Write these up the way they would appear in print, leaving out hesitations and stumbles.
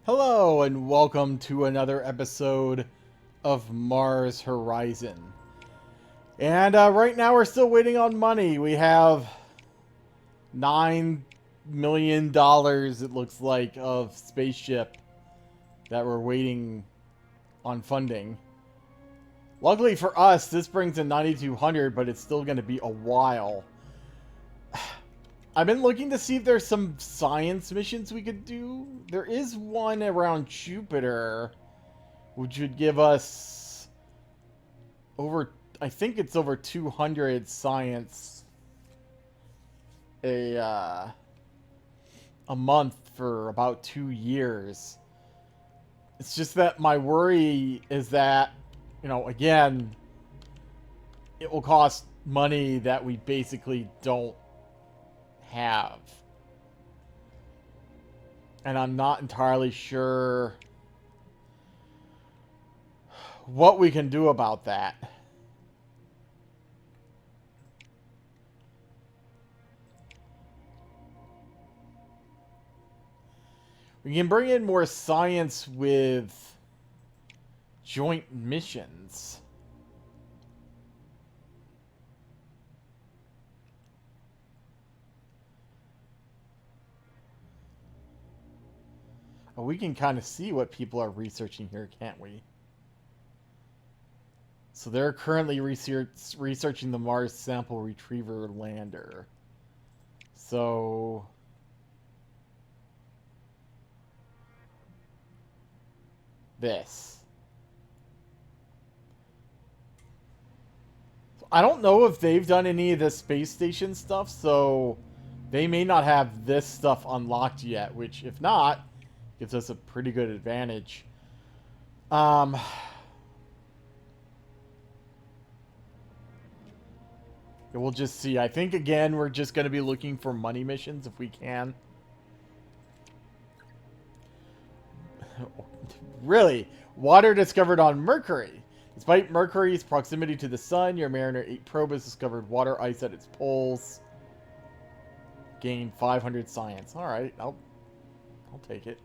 Hello, and welcome to another episode of Mars Horizon. And right now we're still waiting on money. We have $9 million, it looks like, of spaceship that we're waiting on funding. Luckily for us, this brings in 9,200, but it's still going to be a while. I've been looking to see if there's some science missions we could do. There is one around Jupiter, which would give us over, I think it's over 200 science a month for about 2 years. It's just that my worry is that, again, it will cost money that we basically don't have. And I'm not entirely sure what we can do about that. We can bring in more science with joint missions. We can kind of see what people are researching here, can't we? So they're currently researching the Mars Sample Retriever lander. So this. I don't know if they've done any of the space station stuff, so they may not have this stuff unlocked yet, which, if not, gives us a pretty good advantage. We'll just see. I think, again, we're just going to be looking for money missions if we can. Really? Water discovered on Mercury. Despite Mercury's proximity to the sun, your Mariner 8 probe has discovered water ice at its poles. Gain 500 science. Alright, I'll take it.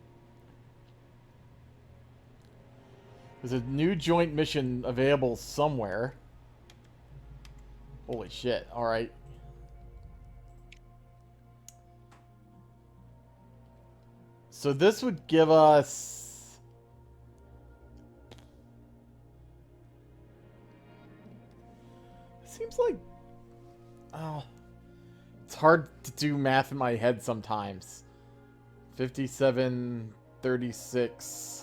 There's a new joint mission available somewhere. Holy shit. Alright. So this would give us... Seems like... Oh. It's hard to do math in my head sometimes. 57, 36...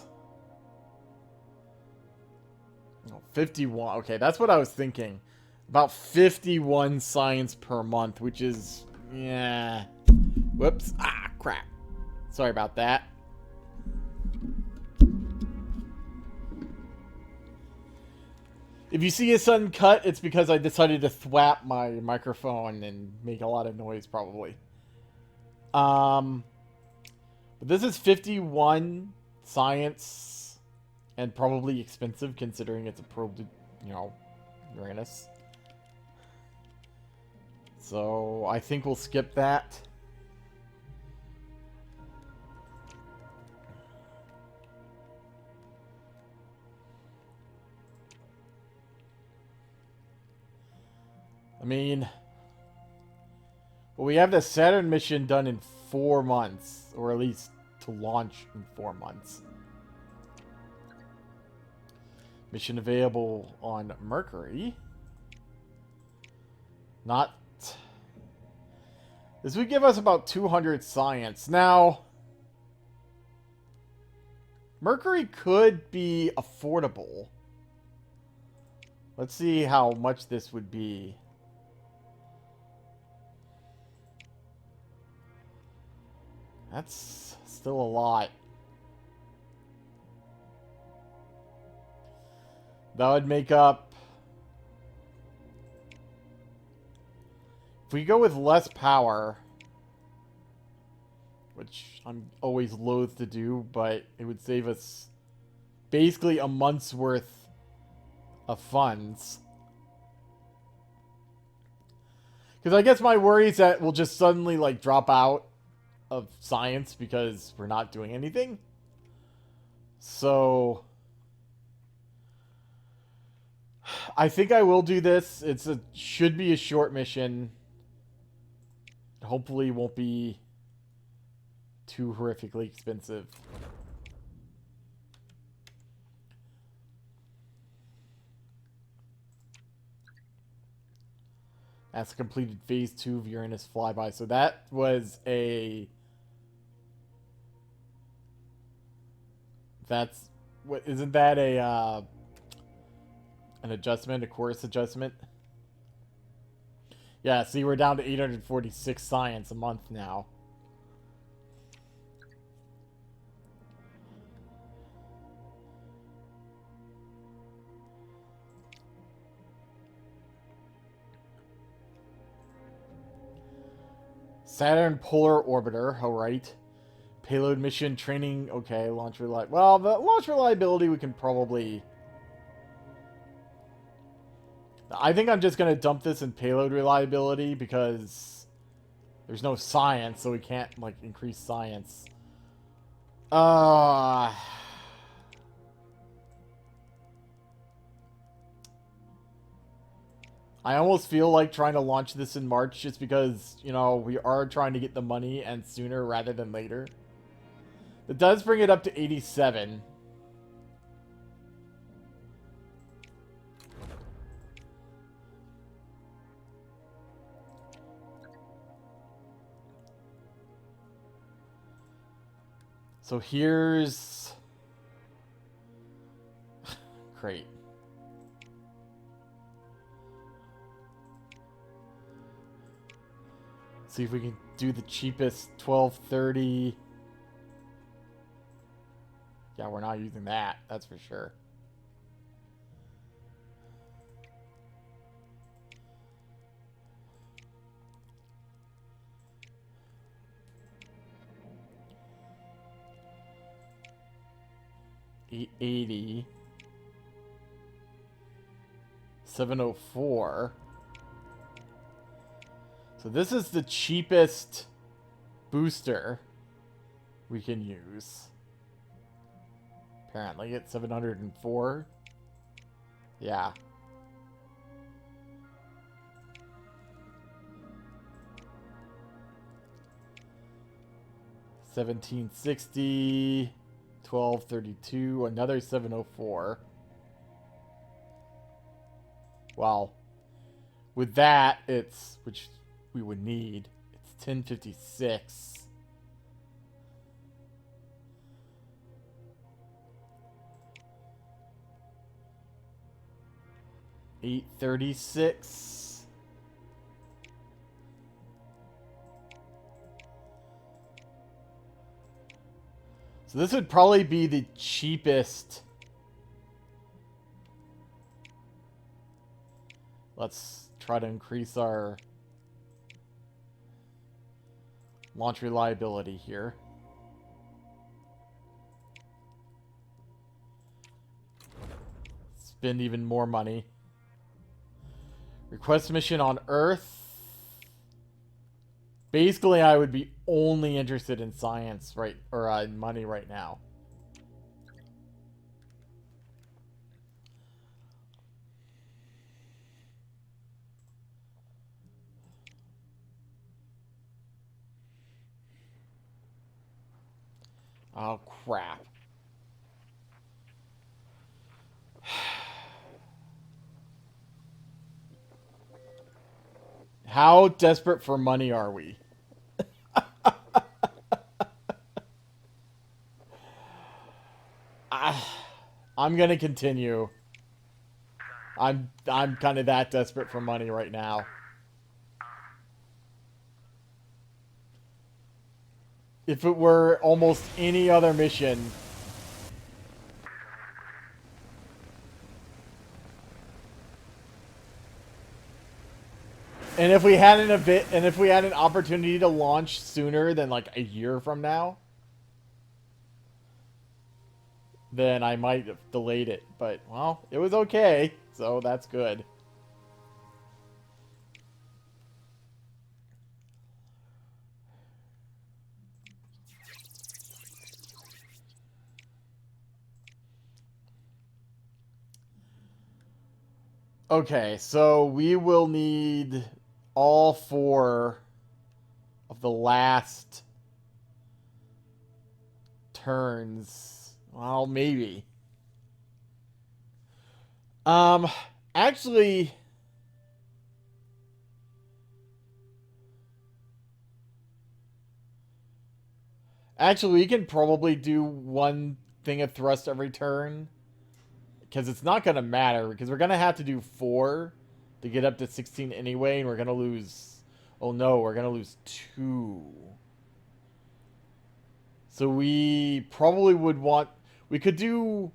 51. Okay, that's what I was thinking. About 51 science per month, which is... Yeah. Whoops. Ah, crap. Sorry about that. If you see a sudden cut, it's because I decided to thwap my microphone and make a lot of noise, probably. But this is 51 science... And probably expensive, considering it's a probe to, Uranus. So, I think we'll skip that. I mean... Well, we have the Saturn mission done in 4 months. Or at least to launch in 4 months. Mission available on Mercury. Not... This would give us about 200 science. Now... Mercury could be affordable. Let's see how much this would be. That's still a lot. That would make up... If we go with less power, which I'm always loath to do, but it would save us basically a month's worth of funds. Because I guess my worry is that we'll just suddenly, drop out of science because we're not doing anything. So I think I will do this. Should be a short mission. Hopefully, it won't be too horrifically expensive. That's completed phase 2 of Uranus flyby. So that was a. That's what isn't that a an adjustment, a course adjustment? Yeah, see, we're down to 846 science a month now. Saturn Polar Orbiter, alright. Payload mission training, okay. Launch reliability. Well, the launch reliability we can probably. I think I'm just going to dump this in payload reliability because there's no science, so we can't, like, increase science. I almost feel like trying to launch this in March just because, you know, we are trying to get the money and sooner rather than later. It does bring it up to 87. So here's... Great. See if we can do the cheapest 1230. Yeah, we're not using that. That's for sure. $880. 704. So this is the cheapest booster we can use. Apparently it's 704. Yeah. $1760, $1232, another 704. Well, with that, it's, which we would need, it's 1056. $836. So this would probably be the cheapest. Let's try to increase our launch reliability here. Spend even more money. Request mission on Earth. Basically, I would be only interested in science, right, or money right now. Oh, crap. How desperate for money are we? I'm gonna continue. I'm kind of that desperate for money right now. If it were almost any other mission, and if we had an event, and if we had an opportunity to launch sooner than like a year from now, then I might have delayed it. But well, it was okay, so that's good. Okay, so we will need all 4 of the last turns. Well, maybe. Um, actually, we can probably do 1 thing of thrust every turn. Because it's not going to matter. Because we're going to have to do 4 to get up to 16 anyway. And we're going to lose... Oh no, we're going to lose 2. So we probably would want... We could do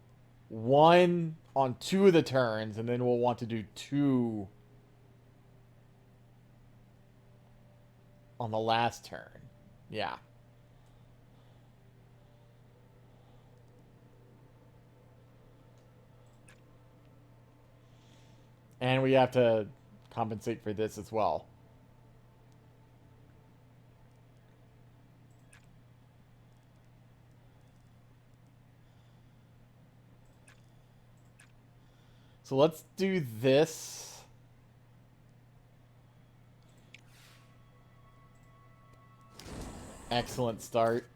1 on 2 of the turns. And then we'll want to do 2 on the last turn. Yeah. And we have to compensate for this as well. So let's do this. Excellent start.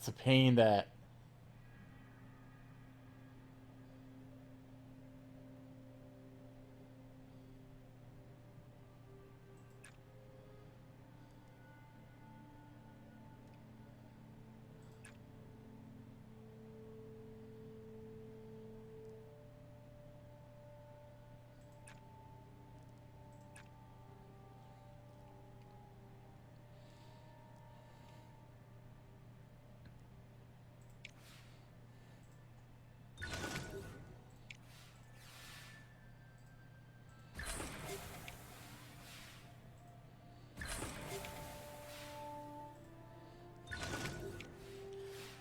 It's a pain that...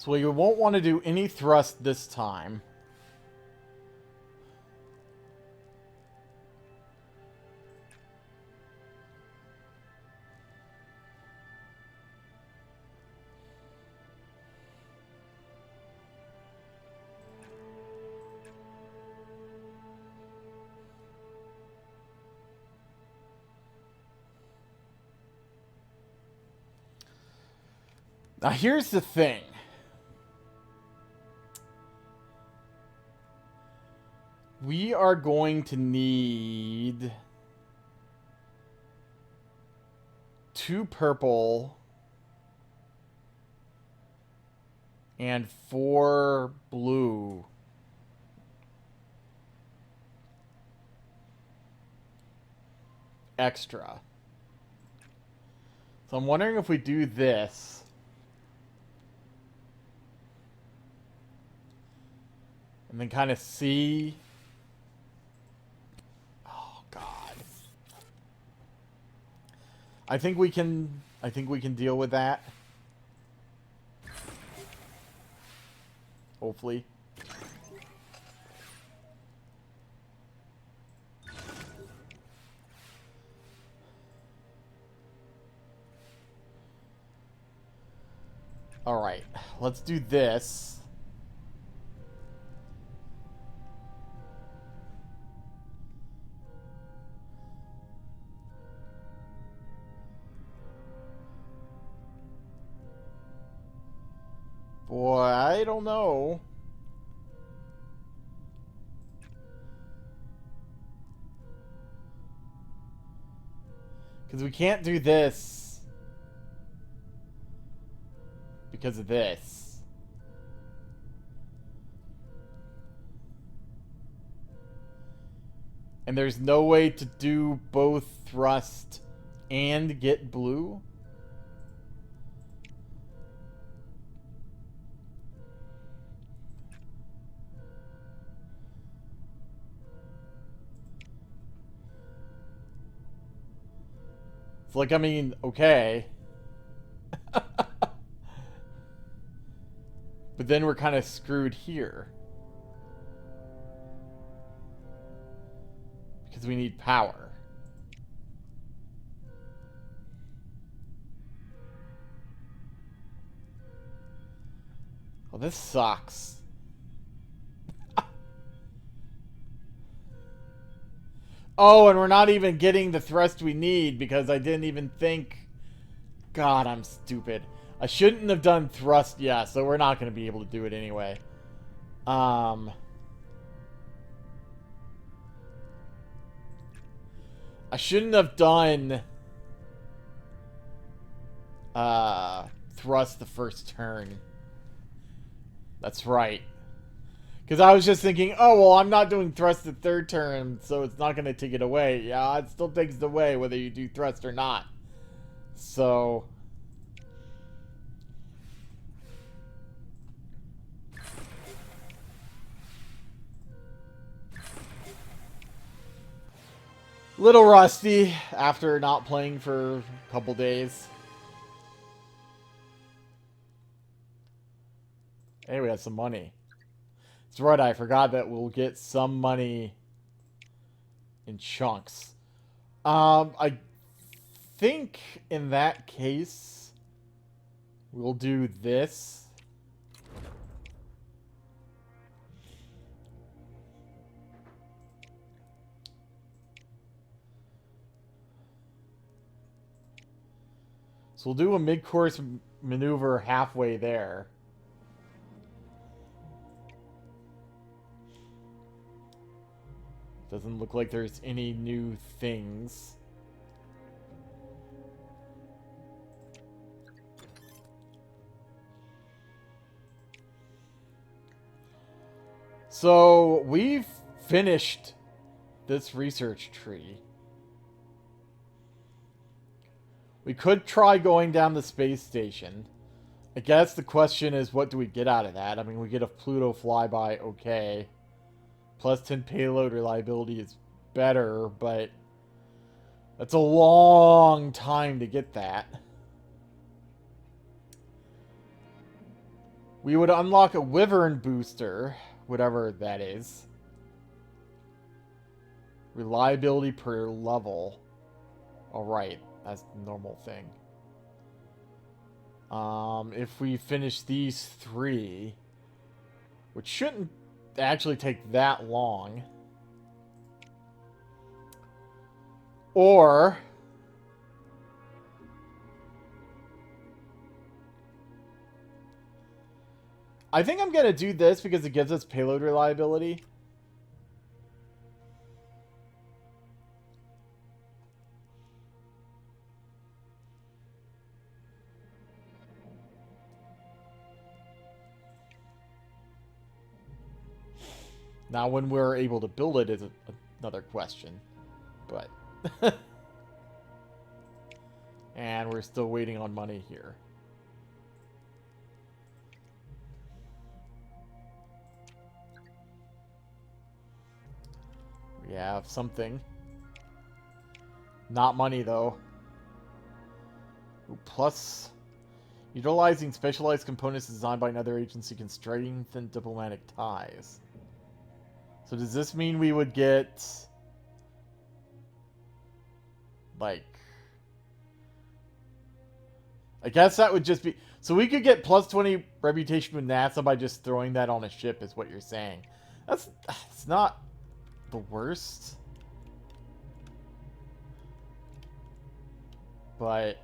So we won't want to do any thrust this time. Now here's the thing. We are going to need 2 purple and 4 blue. Extra. So I'm wondering if we do this. And then kind of see... Oh, God. I think we can deal with that. Hopefully. Alright, let's do this. Boy, I don't know. Because we can't do this. Because of this. And there's no way to do both thrust and get blue? It's like, I mean, okay. But then we're kind of screwed here. Because we need power. Well, this sucks. Oh, and we're not even getting the thrust we need because I didn't even think... God, I'm stupid. I shouldn't have done thrust, yeah, so we're not going to be able to do it anyway. I shouldn't have done thrust the first turn. That's right. Because I was just thinking, oh, well, I'm not doing thrust the third turn, so it's not going to take it away. Yeah, it still takes it away whether you do thrust or not. So... little rusty after not playing for a couple days. Hey, we have some money. That's right, I forgot that we'll get some money in chunks. I think in that case, we'll do this. So we'll do a mid-course maneuver halfway there. Doesn't look like there's any new things. So we've finished this research tree. We could try going down the space station. I guess the question is, what do we get out of that? I mean, we get a Pluto flyby, okay. Plus 10 payload reliability is better, but that's a long time to get that. We would unlock a Wyvern booster, whatever that is. Reliability per level. Alright, that's the normal thing. If we finish these three, which shouldn't actually take that long. Or I think I'm going to do this because it gives us payload reliability. Now, when we're able to build it is another question. But... and we're still waiting on money here. We have something. Not money, though. Ooh, plus... utilizing specialized components designed by another agency can strengthen diplomatic ties. So does this mean we would get... like... I guess that would just be... so we could get plus 20 reputation with NASA by just throwing that on a ship, is what you're saying. That's... it's not the worst. But...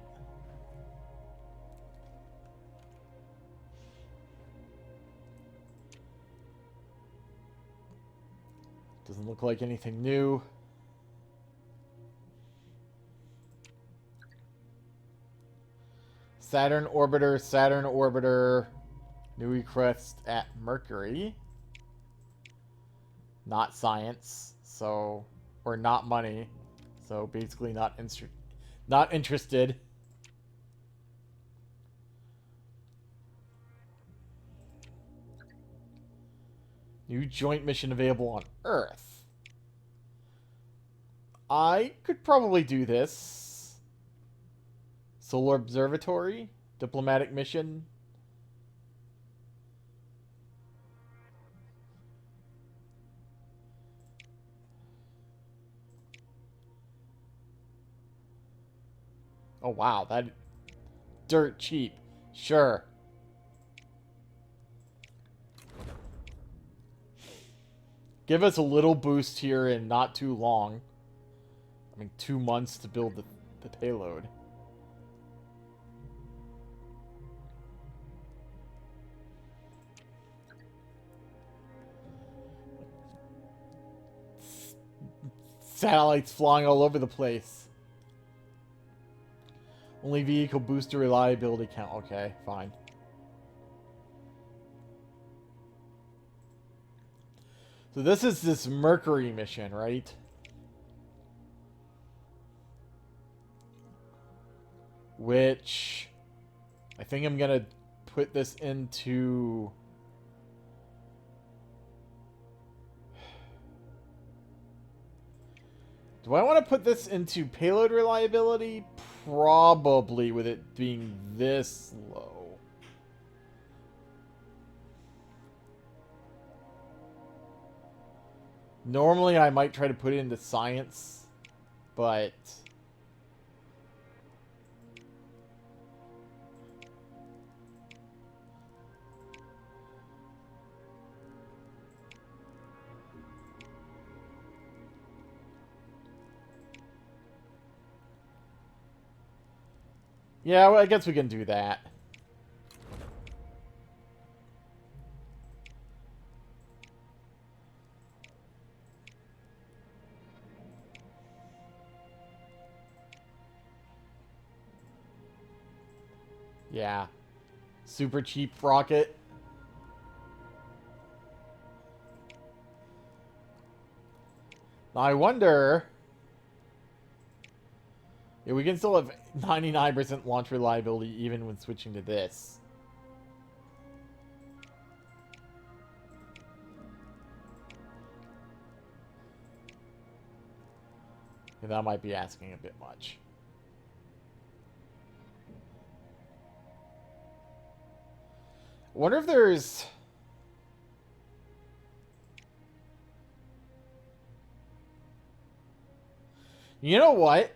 doesn't look like anything new. Saturn orbiter, new request at Mercury. Not science, so, or not money, so basically not interested. New joint mission available on Earth. I could probably do this. Solar Observatory, diplomatic mission. Oh, wow. That dirt cheap. Sure. Give us a little boost here in not too long. I mean, 2 months to build the payload. Satellites flying all over the place. Only vehicle booster reliability count. Okay, fine. So this Mercury mission, right? Which I think I'm gonna put this into. Do I want to put this into payload reliability? Probably, with it being this low. Normally, I might try to put it into science, but... yeah, well, I guess we can do that. Yeah. Super cheap rocket. Now, I wonder... yeah, we can still have 99% launch reliability even when switching to this. And that might be asking a bit much. I wonder if there's... you know what?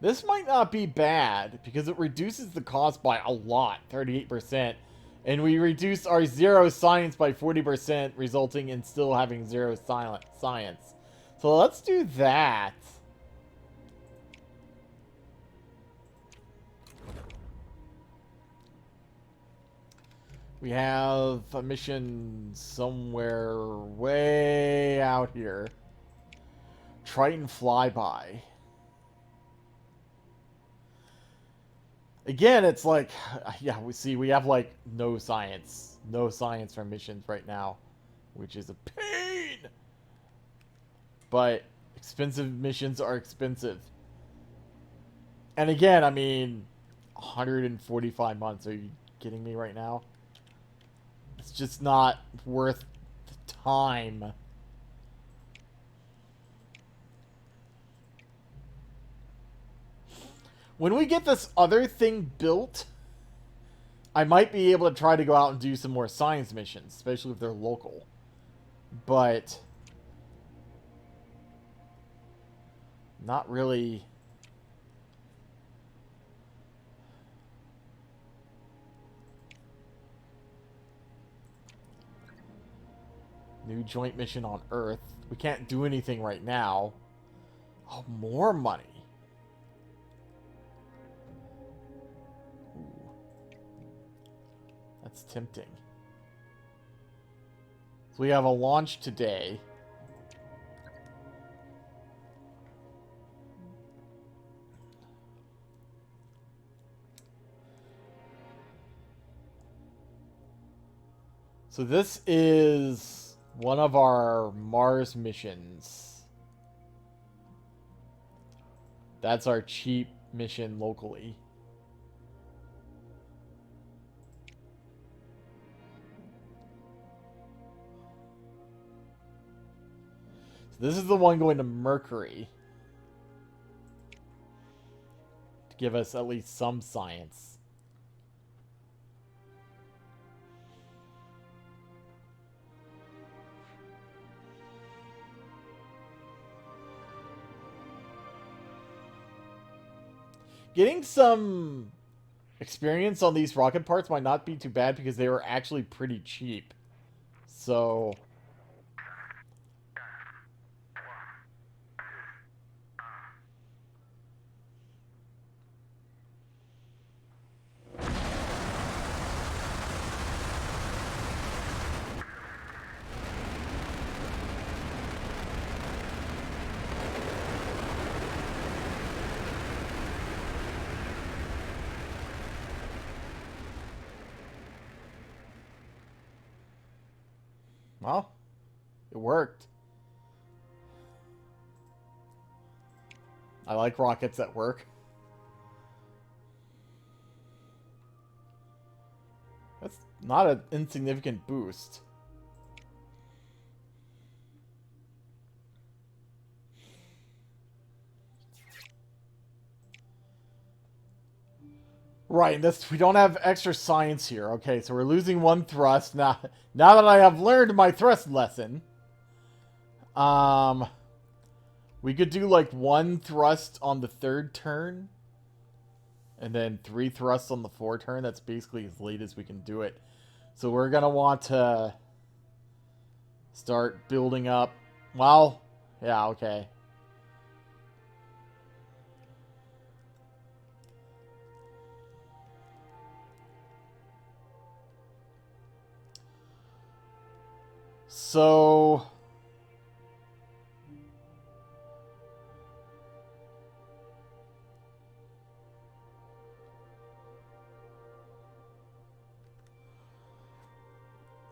This might not be bad, because it reduces the cost by a lot, 38%. And we reduce our zero science by 40%, resulting in still having zero science. So let's do that. We have a mission somewhere way out here. Triton Flyby. Again, it's like, yeah, we have like no science for missions right now, which is a pain. But expensive missions are expensive. And again, I mean, 145 months. Are you kidding me right now? It's just not worth the time. When we get this other thing built, I might be able to try to go out and do some more science missions, especially if they're local. But not really. New joint mission on Earth. We can't do anything right now. Oh, more money. Ooh. That's tempting. So we have a launch today. So this is one of our Mars missions. That's our cheap mission locally. So this is the one going to Mercury. To give us at least some science. Getting some experience on these rocket parts might not be too bad because they were actually pretty cheap. So... Well, it worked. I like rockets that work. That's not an insignificant boost. Right, and this we don't have extra science here. Okay, so we're losing one thrust. Now that I have learned my thrust lesson, we could do like one thrust on the third turn, and then 3 thrusts on the fourth turn. That's basically as late as we can do it. So we're gonna want to start building up. Well, yeah, okay. So...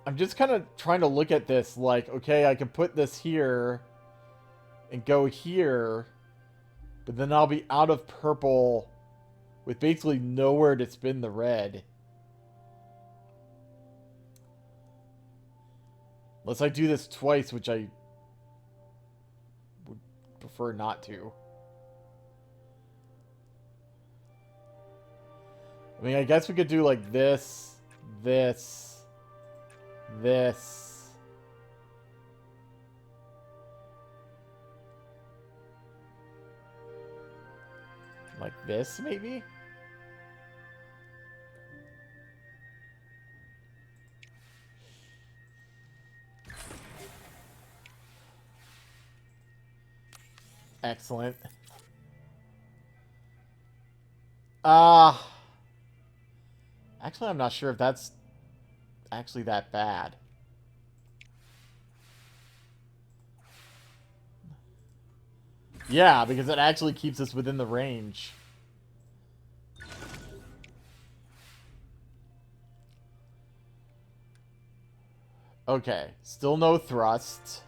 I'm just kind of trying to look at this like, okay, I can put this here and go here, but then I'll be out of purple with basically nowhere to spin the red. Unless I do this twice, which I would prefer not to. I mean, I guess we could do like this, this, this. Like this, maybe? Excellent. Actually, I'm not sure if that's actually that bad. Yeah, because it actually keeps us within the range. Okay, still no thrust.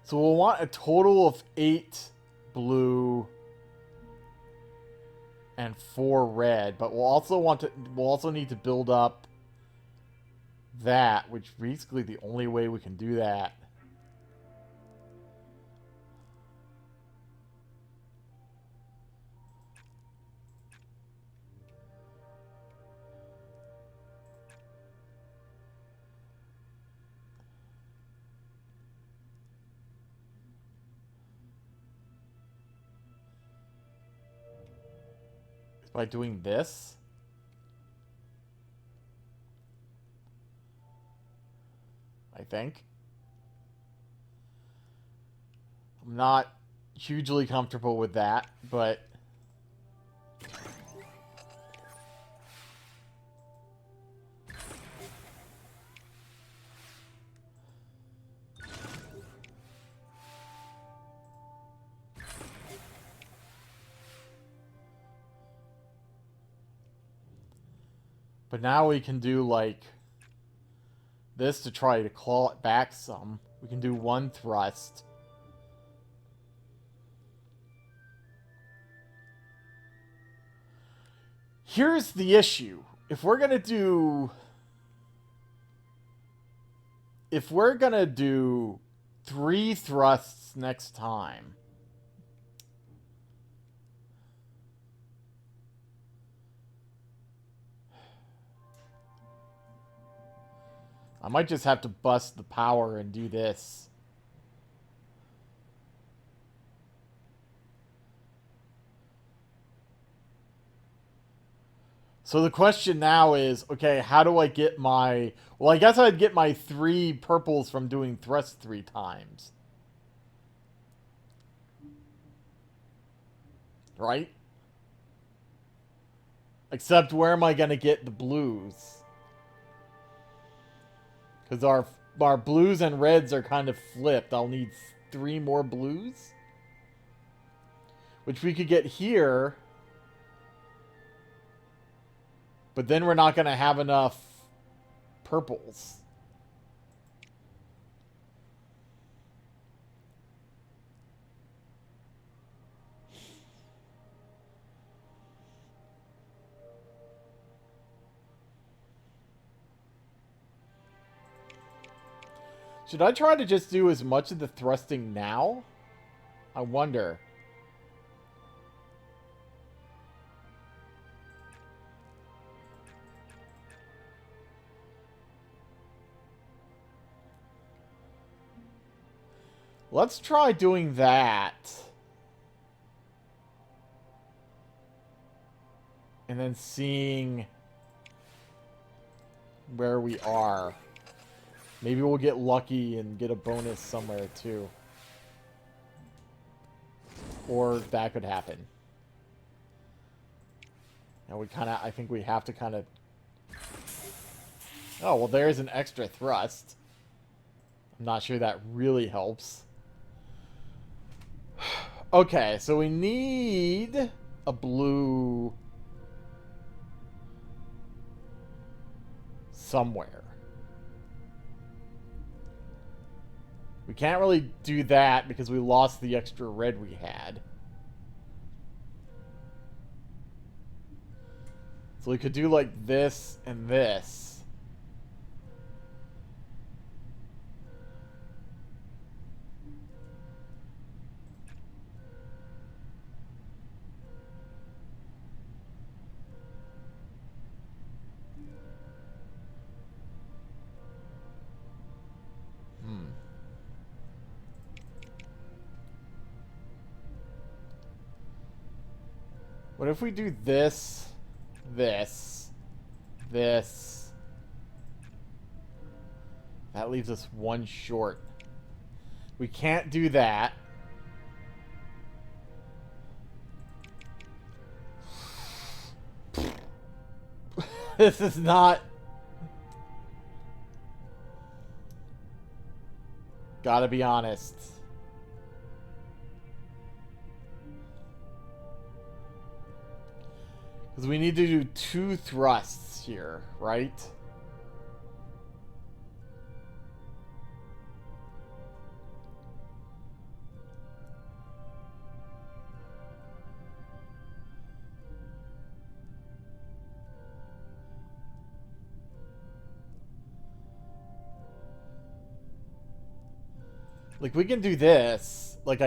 So we'll want a total of 8 blue and 4 red, but we'll also need to build up that, which basically the only way we can do that. Is by doing this. I think. I'm not hugely comfortable with that, but... But now we can do, like, this to try to claw it back some. We can do 1 thrust. Here's the issue. If we're gonna do 3 thrusts next time... I might just have to bust the power and do this. So the question now is, okay, how do I get my... Well, I guess I'd get my 3 purples from doing thrust 3 times. Right? Except where am I going to get the blues? Because our blues and reds are kind of flipped. I'll need 3 more blues. Which we could get here. But then we're not going to have enough purples. Should I try to just do as much of the thrusting now? I wonder. Let's try doing that. And then seeing where we are. Maybe we'll get lucky and get a bonus somewhere too. Or that could happen. And we kind of, I think we have to kind of... Oh, well there's an extra thrust. I'm not sure that really helps. Okay, so we need a blue somewhere. We can't really do that because we lost the extra red we had. So we could do like this and this. What if we do this, this, this? That leaves us 1 short. We can't do that. This is not... Gotta be honest. Because we need to do 2 thrusts here, right? Like, we can do this. Like,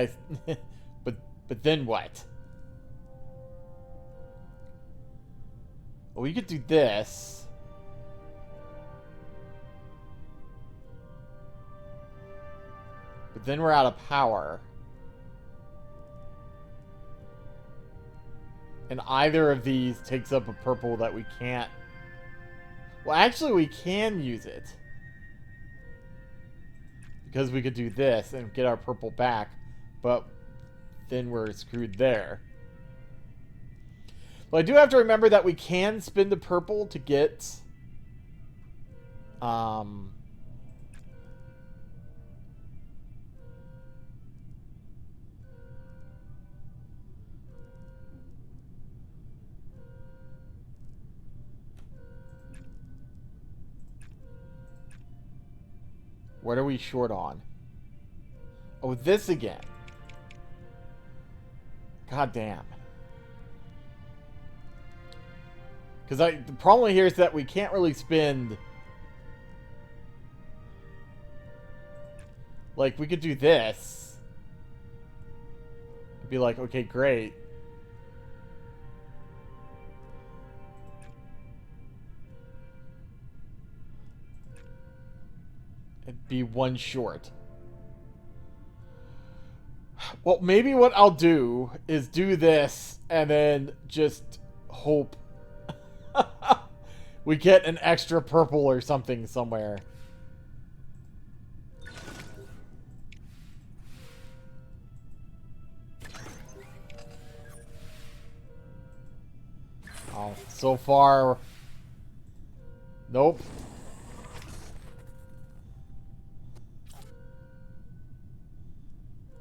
but then what? Well, we could do this. But then we're out of power. And either of these takes up a purple that we can't... Well, actually, we can use it. Because we could do this and get our purple back. But then we're screwed there. But I do have to remember that we can spin the purple to get... What are we short on? Oh, this again. God damn. Because the problem here is that we can't really spend... Like, we could do this. Be like, okay, great. be one short. Well, maybe what I'll do is do this and then just hope we get an extra purple or something somewhere. Oh, so far... Nope.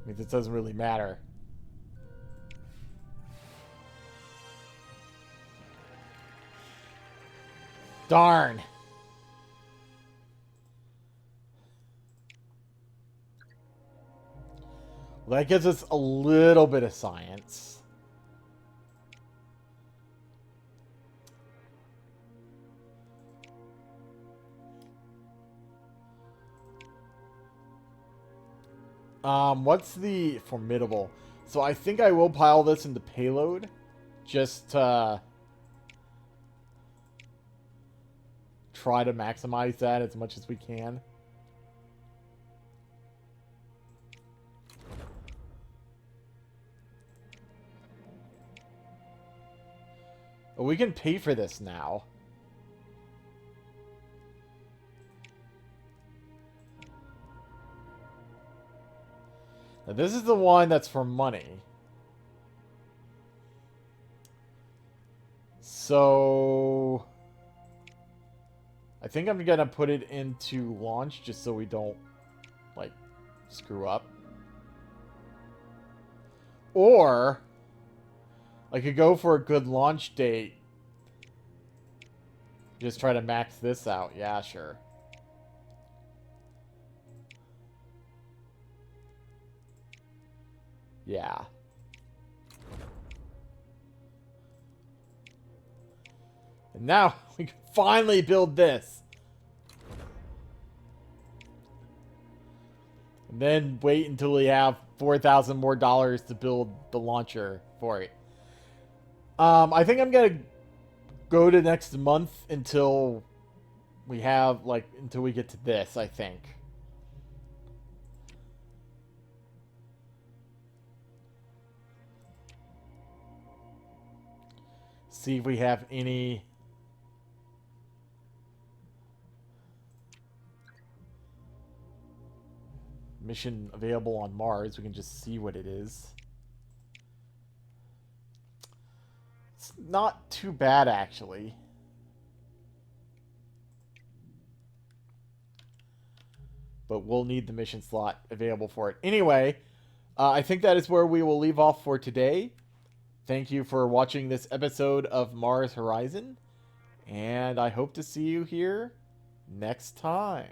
I mean, this doesn't really matter. Darn. Well, that gives us a little bit of science. What's the formidable? So I think I will pile this into payload. Just to try to maximize that as much as we can. But we can pay for this now. Now this is the one that's for money. So... I think I'm gonna put it into launch just so we don't, like, screw up. Or... I could go for a good launch date. Just try to max this out. Yeah, sure. Yeah. And now we can finally build this. And then wait until we have $4,000 more to build the launcher for it. I think I'm gonna go to next month until we have, like, until we get to this, I think. See if we have any mission available on Mars. We can just see what it is. It's not too bad, actually. But we'll need the mission slot available for it. Anyway, I think that is where we will leave off for today. Thank you for watching this episode of Mars Horizon. And I hope to see you here next time.